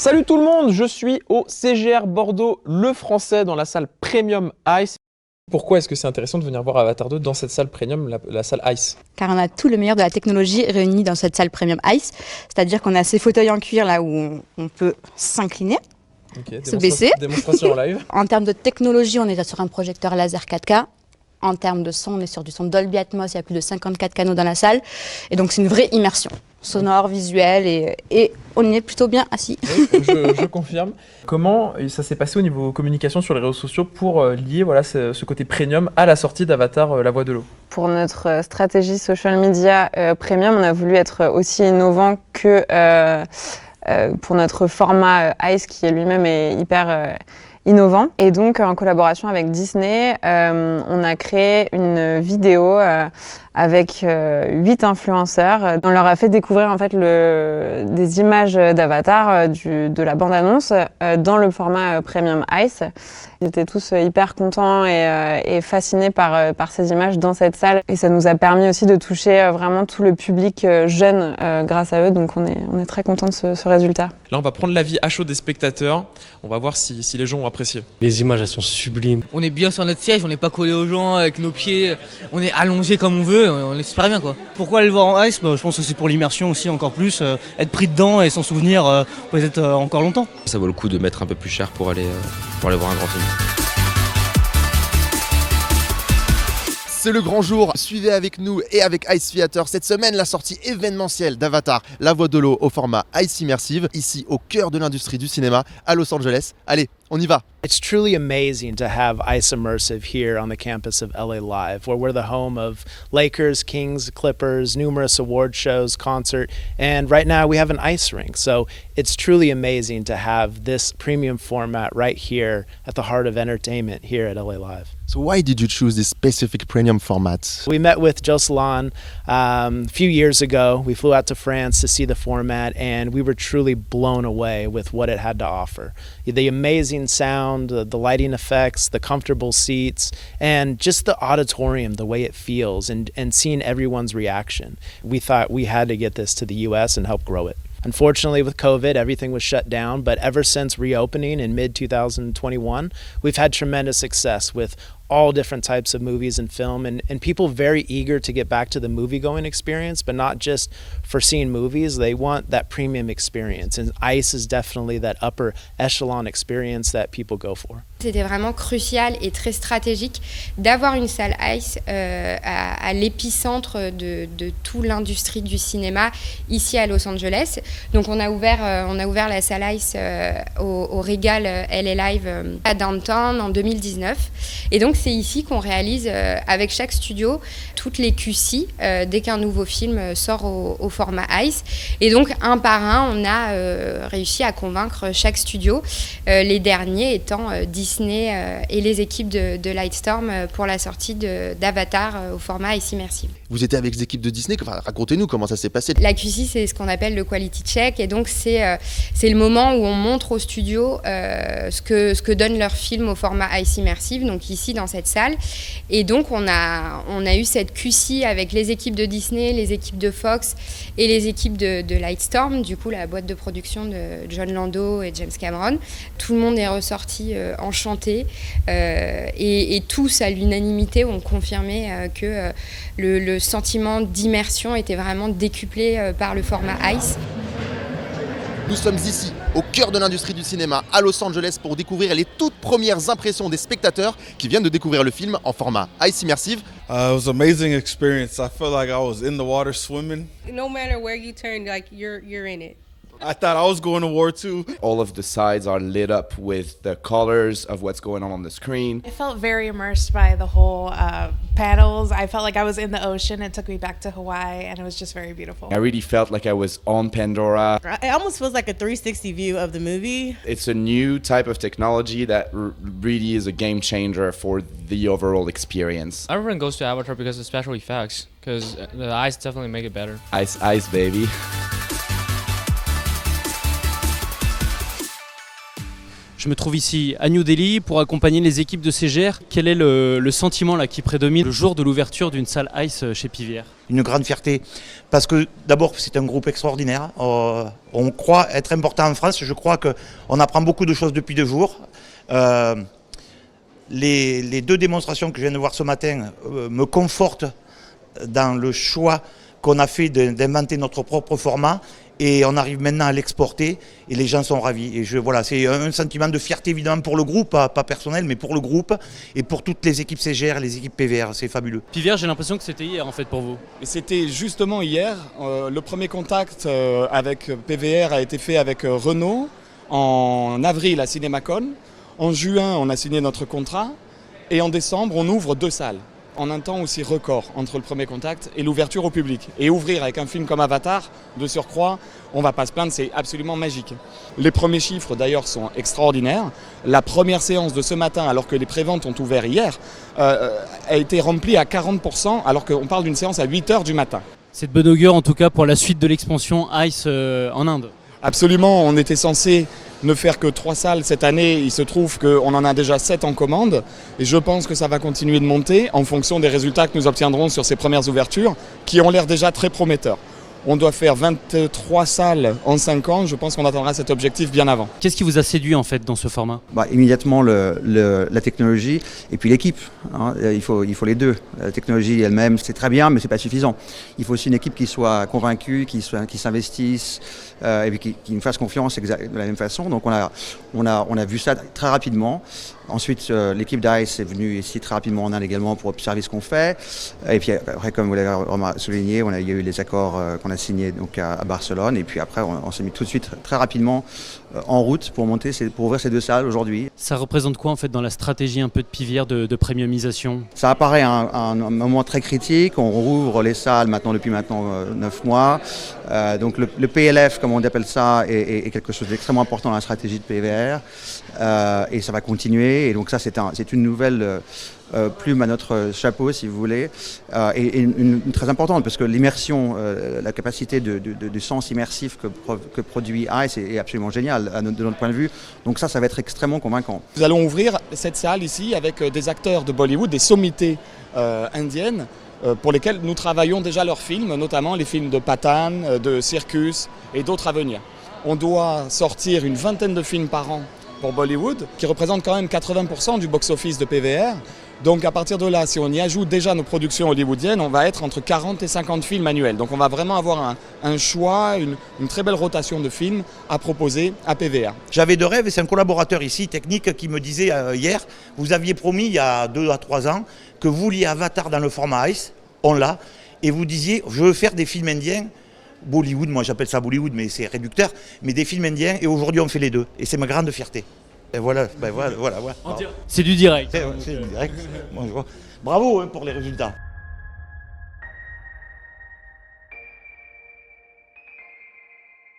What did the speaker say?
Salut tout le monde, je suis au CGR Bordeaux, le français, dans la salle Premium Ice. Pourquoi est-ce que c'est intéressant de venir voir Avatar 2 dans cette salle Premium, la salle Ice? Car on a tout le meilleur de la technologie réuni dans cette salle Premium Ice. C'est-à-dire qu'on a ces fauteuils en cuir là où on peut s'incliner, se baisser. Démonstration en live. En termes de technologie, on est sur un projecteur laser 4K. En termes de son, on est sur du son Dolby Atmos, il y a plus de 54 canaux dans la salle. Et donc c'est une vraie immersion sonore, visuelle et on y est plutôt bien assis. Oui, je confirme. Comment ça s'est passé au niveau communication sur les réseaux sociaux pour lier ce côté premium à la sortie d'Avatar La Voix de l'eau? Pour notre stratégie social media premium, on a voulu être aussi innovant que pour notre format Ice qui lui-même est hyper innovant. Et donc, en collaboration avec Disney, on a créé une vidéo avec 8 influenceurs. On leur a fait découvrir en fait des images d'Avatar de la bande-annonce dans le format Premium Ice. Ils étaient tous hyper contents et fascinés par ces images dans cette salle. Et ça nous a permis aussi de toucher vraiment tout le public jeune grâce à eux. Donc on est très contents de ce résultat. Là, on va prendre l'avis à chaud des spectateurs. On va voir si les gens ont apprécié. Les images, elles sont sublimes. On est bien sur notre siège, on n'est pas collé aux gens avec nos pieds. On est allongé comme on veut, on est super bien quoi. Pourquoi aller le voir en Ice? Je pense que c'est pour l'immersion aussi encore plus. Être pris dedans et s'en souvenir peut-être encore longtemps. Ça vaut le coup de mettre un peu plus cher pour aller voir un grand film. C'est le grand jour, suivez avec nous et avec Ice Theater cette semaine la sortie événementielle d'Avatar La Voix de l'eau au format Ice Immersive, ici au cœur de l'industrie du cinéma à Los Angeles. Allez, on y va! It's truly amazing to have Ice Immersive here on the campus of LA Live, where we're the home of Lakers, Kings, Clippers, numerous award shows, concert, and right now we have an ice rink. So it's truly amazing to have this premium format right here at the heart of entertainment here at LA Live. So why did you choose this specific premium format? We met with Joe Salon a few years ago. We flew out to France to see the format, and we were truly blown away with what it had to offer. The amazing sound, the lighting effects, the comfortable seats, and just the auditorium, the way it feels, and seeing everyone's reaction. We thought we had to get this to the US and help grow it. Unfortunately, with COVID, everything was shut down, but ever since reopening in mid-2021, we've had tremendous success with all different types of movies and film, and people very eager to get back to the movie-going experience, but not just for seeing movies. They want that premium experience, and Ice is definitely that upper echelon experience that people go for. C'était vraiment crucial et très stratégique d'avoir une salle Ice à l'épicentre de toute l'industrie du cinéma ici à Los Angeles. Donc on a ouvert la salle Ice au Regal LA Live à Downtown en 2019. Et donc c'est ici qu'on réalise avec chaque studio toutes les QC dès qu'un nouveau film sort au format Ice. Et donc un par un, on a réussi à convaincre chaque studio, les derniers étant Disney et les équipes de Lightstorm pour la sortie d'Avatar au format Ice Immersive. Vous étiez avec les équipes de Disney, racontez-nous comment ça s'est passé. La QC, c'est ce qu'on appelle le quality check, et donc c'est le moment où on montre aux studios ce que donne leur film au format Ice Immersive, donc ici dans cette salle. Et donc on a eu cette QC avec les équipes de Disney, les équipes de Fox et les équipes de Lightstorm, du coup la boîte de production de John Lando et James Cameron. Tout le monde est ressorti enchanté et tous à l'unanimité ont confirmé que le sentiment d'immersion était vraiment décuplé par le format Ice. Nous sommes ici, au cœur de l'industrie du cinéma, à Los Angeles, pour découvrir les toutes premières impressions des spectateurs qui viennent de découvrir le film en format Ice Immersive. It was an amazing experience. I felt like I was in the water swimming. No matter where you turn, like you're in it. I thought I was going to war too. All of the sides are lit up with the colors of what's going on the screen. I felt very immersed by the whole panels. I felt like I was in the ocean. It took me back to Hawaii, and it was just very beautiful. I really felt like I was on Pandora. It almost feels like a 360 view of the movie. It's a new type of technology that really is a game changer for the overall experience. Everyone goes to Avatar because of special effects, because the eyes definitely make it better. Ice, ice, baby. Je Je me trouve ici à New Delhi pour accompagner les équipes de CGR. Quel est le sentiment là qui prédomine le jour de l'ouverture d'une salle Ice chez PVR? Une grande fierté, parce que d'abord c'est un groupe extraordinaire. On croit être important en France. Je crois qu'on apprend beaucoup de choses depuis 2 jours. Les 2 démonstrations que je viens de voir ce matin me confortent dans le choix qu'on a fait d'inventer notre propre format, et on arrive maintenant à l'exporter et les gens sont ravis. Et voilà, c'est un sentiment de fierté évidemment pour le groupe, pas personnel, mais pour le groupe et pour toutes les équipes CGR et les équipes PVR, c'est fabuleux. PVR, j'ai l'impression que c'était hier en fait pour vous. Et c'était justement hier. Le premier contact avec PVR a été fait avec Renault en avril à CinemaCon. En juin, on a signé notre contrat et en décembre, on ouvre 2 salles. En un temps aussi record entre le premier contact et l'ouverture au public. Et ouvrir avec un film comme Avatar, de surcroît, on ne va pas se plaindre, c'est absolument magique. Les premiers chiffres d'ailleurs sont extraordinaires. La première séance de ce matin, alors que les préventes ont ouvert hier, a été remplie à 40%, alors qu'on parle d'une séance à 8h du matin. C'est de bon augure en tout cas pour la suite de l'expansion Ice en Inde. Absolument, on était censé ne faire que 3 salles cette année. Il se trouve qu'on en a déjà 7 en commande et je pense que ça va continuer de monter en fonction des résultats que nous obtiendrons sur ces premières ouvertures qui ont l'air déjà très prometteurs. On doit faire 23 salles en 5 ans, je pense qu'on atteindra cet objectif bien avant. Qu'est-ce qui vous a séduit en fait dans ce format? Immédiatement la technologie et puis l'équipe, hein. Il faut les 2. La technologie elle-même c'est très bien mais c'est pas suffisant. Il faut aussi une équipe qui soit convaincue, qui s'investisse et puis qui nous fasse confiance de la même façon. Donc on a vu ça très rapidement. Ensuite, l'équipe d'Ice est venue ici très rapidement en Inde également pour observer ce qu'on fait. Et puis après, comme vous l'avez souligné, il y a eu les accords qu'on a signés donc à Barcelone. Et puis après, on s'est mis tout de suite très rapidement en route pour ouvrir ces 2 salles aujourd'hui. Ça représente quoi en fait dans la stratégie un peu de PVR de premiumisation? Ça apparaît un moment très critique. On rouvre les salles depuis 9 mois. Donc le PLF, comme on appelle ça, est quelque chose d'extrêmement important dans la stratégie de PVR. Et ça va continuer. Et donc ça, c'est une nouvelle plume à notre chapeau, si vous voulez, et une très importante, parce que l'immersion, la capacité de sens immersif que produit Ice est absolument géniale de notre point de vue. Donc ça va être extrêmement convaincant. Nous allons ouvrir cette salle ici avec des acteurs de Bollywood, des sommités indiennes, pour lesquels nous travaillons déjà leurs films, notamment les films de Pathan, de Circus et d'autres à venir. On doit sortir une 20aine de films par an pour Bollywood, qui représente quand même 80% du box-office de PVR. Donc à partir de là, si on y ajoute déjà nos productions hollywoodiennes, on va être entre 40 et 50 films annuels. Donc on va vraiment avoir un choix, une très belle rotation de films à proposer à PVR. J'avais 2 rêves et c'est un collaborateur ici, technique, qui me disait hier, vous aviez promis il y a 2 à 3 ans que vous vouliez Avatar dans le format Ice, on l'a, et vous disiez, je veux faire des films indiens, Bollywood, moi j'appelle ça Bollywood, mais c'est réducteur, mais des films indiens, et aujourd'hui on fait les 2. Et c'est ma grande fierté. Et voilà. C'est du direct. C'est du direct. Bravo pour les résultats.